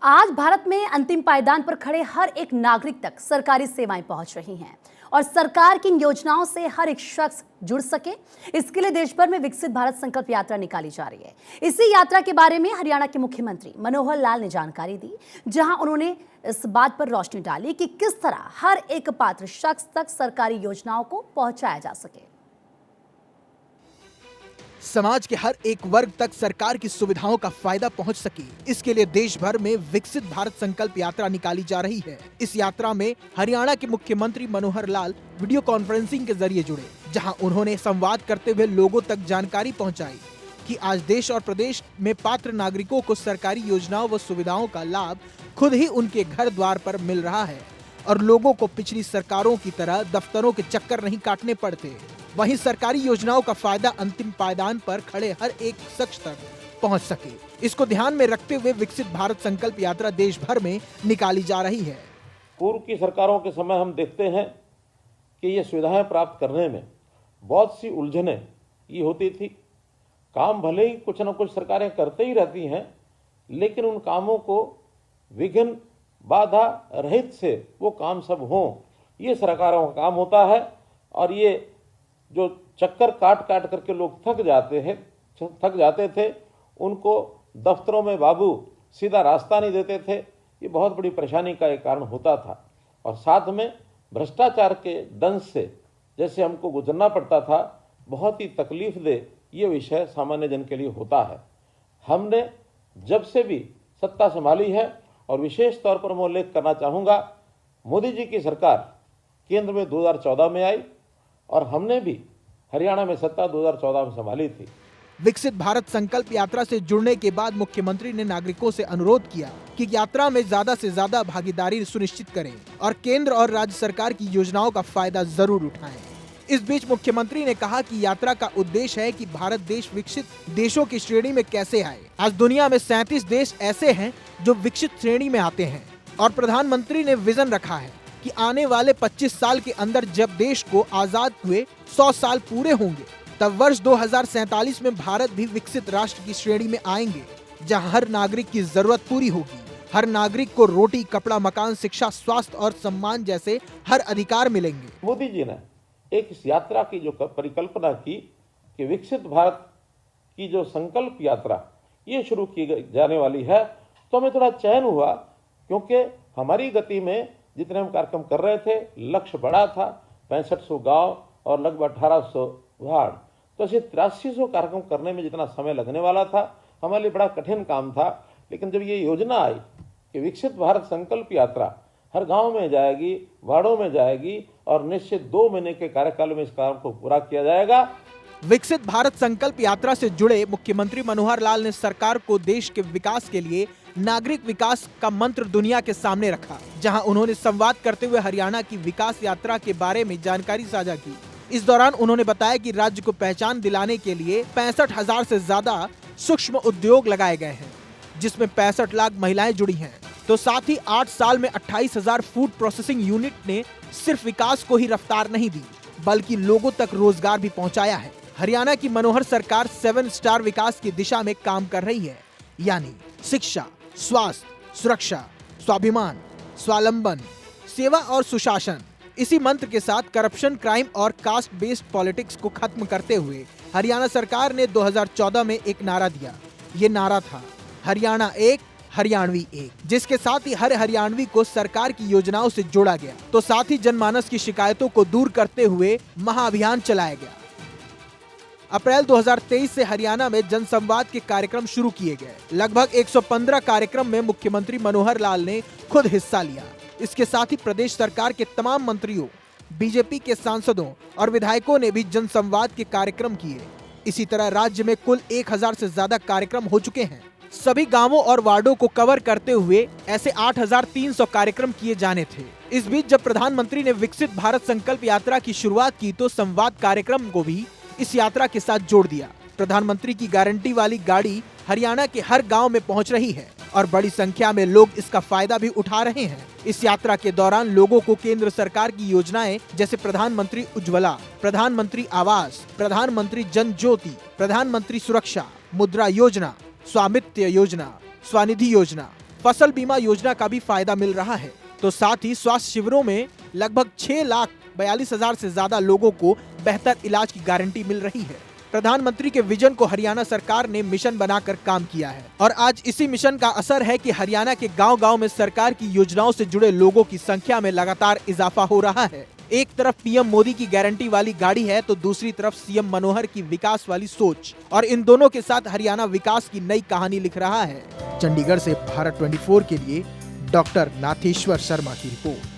आज भारत में अंतिम पायदान पर खड़े हर एक नागरिक तक सरकारी सेवाएं पहुंच रही हैं और सरकार की इन योजनाओं से हर एक शख्स जुड़ सके, इसके लिए देश भर में विकसित भारत संकल्प यात्रा निकाली जा रही है। इसी यात्रा के बारे में हरियाणा के मुख्यमंत्री मनोहर लाल ने जानकारी दी, जहां उन्होंने इस बात पर रोशनी डाली कि किस तरह हर एक पात्र शख्स तक सरकारी योजनाओं को पहुंचाया जा सके। समाज के हर एक वर्ग तक सरकार की सुविधाओं का फायदा पहुंच सके, इसके लिए देश भर में विकसित भारत संकल्प यात्रा निकाली जा रही है। इस यात्रा में हरियाणा के मुख्यमंत्री मनोहर लाल वीडियो कॉन्फ्रेंसिंग के जरिए जुड़े, जहां उन्होंने संवाद करते हुए लोगों तक जानकारी पहुंचाई कि आज देश और प्रदेश में पात्र नागरिकों को सरकारी योजनाओं व सुविधाओं का लाभ खुद ही उनके घर द्वार पर मिल रहा है और लोगों को पिछली सरकारों की तरह दफ्तरों के चक्कर नहीं काटने पड़ते। वहीं सरकारी योजनाओं का फायदा अंतिम पायदान पर खड़े हर एक शख्स तक पहुंच सके, इसको ध्यान में रखते हुए विकसित भारत संकल्प यात्रा देश भर में निकाली जा रही है। पूर्व की सरकारों के समय हम देखते हैं कि ये सुविधाएं प्राप्त करने में बहुत सी उलझनें ये होती थी। काम भले ही कुछ न कुछ सरकारें करते ही रहती हैं, लेकिन उन कामों को विघ्न बाधा रहित से वो काम सब हों, ये सरकारों का काम होता है। और ये जो चक्कर काट काट करके लोग थक जाते थे, उनको दफ्तरों में बाबू सीधा रास्ता नहीं देते थे, ये बहुत बड़ी परेशानी का एक कारण होता था। और साथ में भ्रष्टाचार के दंश से जैसे हमको गुजरना पड़ता था, बहुत ही तकलीफ दे ये विषय सामान्य जन के लिए होता है। हमने जब से भी सत्ता संभाली है, और विशेष तौर पर मैं उल्लेख करना चाहूँगा, मोदी जी की सरकार केंद्र में 2014 में आई और हमने भी हरियाणा में सत्ता 2014 में संभाली थी। विकसित भारत संकल्प यात्रा से जुड़ने के बाद मुख्यमंत्री ने नागरिकों से अनुरोध किया कि यात्रा में ज्यादा से ज्यादा भागीदारी सुनिश्चित करें और केंद्र और राज्य सरकार की योजनाओं का फायदा जरूर उठाएं। इस बीच मुख्यमंत्री ने कहा कि यात्रा का उद्देश्य है कि भारत देश विकसित देशों की श्रेणी में कैसे आए। आज दुनिया में 37 देश ऐसे हैं जो विकसित श्रेणी में आते हैं और प्रधानमंत्री ने विजन रखा है कि आने वाले 25 साल के अंदर जब देश को आजाद हुए 100 साल पूरे होंगे, तब वर्ष 2047 में भारत भी विकसित राष्ट्र की श्रेणी में आएंगे, जहां हर नागरिक की जरूरत पूरी होगी। हर नागरिक को रोटी, कपड़ा, मकान, शिक्षा, स्वास्थ्य और सम्मान जैसे हर अधिकार मिलेंगे। मोदी जी ने एक इस यात्रा की जो परिकल्पना की कि विकसित भारत की जो संकल्प यात्रा ये शुरू की जाने वाली है, तो हमें थोड़ा चैन हुआ, क्योंकि हमारी गति में जितने हम कार्यक्रम कर रहे थे, लक्ष्य बड़ा था, 6500 गांव और लगभग 1800 वार्ड, तो ऐसे 8300 कार्यक्रम करने में जितना समय लगने वाला था, हमारे लिए बड़ा कठिन काम था। लेकिन जब ये योजना आई कि विकसित भारत संकल्प यात्रा हर गांव में जाएगी, वार्डों में जाएगी और निश्चित 2 महीने के कार्यकाल में इस काम को पूरा किया जाएगा। विकसित भारत संकल्प यात्रा से जुड़े मुख्यमंत्री मनोहर लाल ने सरकार को देश के विकास के लिए नागरिक विकास का मंत्र दुनिया के सामने रखा, जहां उन्होंने संवाद करते हुए हरियाणा की विकास यात्रा के बारे में जानकारी साझा की। इस दौरान उन्होंने बताया कि राज्य को पहचान दिलाने के लिए 65,000 से ज्यादा सूक्ष्म उद्योग लगाए गए हैं, जिसमें 65 लाख महिलाएं जुड़ी हैं। तो साथ ही 8 साल में 28,000 फूड प्रोसेसिंग यूनिट ने सिर्फ विकास को ही रफ्तार नहीं दी, बल्कि लोगों तक रोजगार भी पहुंचाया है। हरियाणा की मनोहर सरकार 7 स्टार विकास की दिशा में काम कर रही है, यानी शिक्षा, स्वास्थ्य, सुरक्षा, स्वाभिमान, स्वावलंबन, सेवा और सुशासन। इसी मंत्र के साथ करप्शन, क्राइम और कास्ट बेस्ड पॉलिटिक्स को खत्म करते हुए हरियाणा सरकार ने 2014 में एक नारा दिया। ये नारा था हरियाणा एक, हरियाणवी एक, जिसके साथ ही हर हरियाणवी को सरकार की योजनाओं से जोड़ा गया। तो साथ ही जनमानस की शिकायतों को दूर करते हुए महाअभियान चलाया गया। अप्रैल 2023 से हरियाणा में जनसंवाद के कार्यक्रम शुरू किए गए। लगभग 115 कार्यक्रम में मुख्यमंत्री मनोहर लाल ने खुद हिस्सा लिया। इसके साथ ही प्रदेश सरकार के तमाम मंत्रियों, बीजेपी के सांसदों और विधायकों ने भी जनसंवाद के कार्यक्रम किए। इसी तरह राज्य में कुल 1000 से ज्यादा कार्यक्रम हो चुके हैं। सभी गांवों और वार्डों को कवर करते हुए ऐसे 8300 कार्यक्रम किए जाने थे। इस बीच जब प्रधानमंत्री ने विकसित भारत संकल्प यात्रा की शुरुआत की, तो संवाद कार्यक्रम को भी इस यात्रा के साथ जोड़ दिया। प्रधानमंत्री की गारंटी वाली गाड़ी हरियाणा के हर गांव में पहुंच रही है और बड़ी संख्या में लोग इसका फायदा भी उठा रहे हैं। इस यात्रा के दौरान लोगों को केंद्र सरकार की योजनाएं जैसे प्रधानमंत्री उज्ज्वला, प्रधानमंत्री आवास, प्रधानमंत्री जन ज्योति, प्रधानमंत्री सुरक्षा, मुद्रा योजना, स्वामित्व योजना, स्वनिधि योजना, फसल बीमा योजना का भी फायदा मिल रहा है। तो साथ ही स्वास्थ्य शिविरों में लगभग 6,42,000 से ज्यादा लोगों को बेहतर इलाज की गारंटी मिल रही है। प्रधानमंत्री के विजन को हरियाणा सरकार ने मिशन बनाकर काम किया है और आज इसी मिशन का असर है कि हरियाणा के गांव-गांव में सरकार की योजनाओं से जुड़े लोगों की संख्या में लगातार इजाफा हो रहा है। एक तरफ पीएम मोदी की गारंटी वाली गाड़ी है तो दूसरी तरफ सीएम मनोहर की विकास वाली सोच, और इन दोनों के साथ हरियाणा विकास की नई कहानी लिख रहा है। चंडीगढ़ से भारत 24 के लिए डॉक्टर नाथेश्वर शर्मा की रिपोर्ट।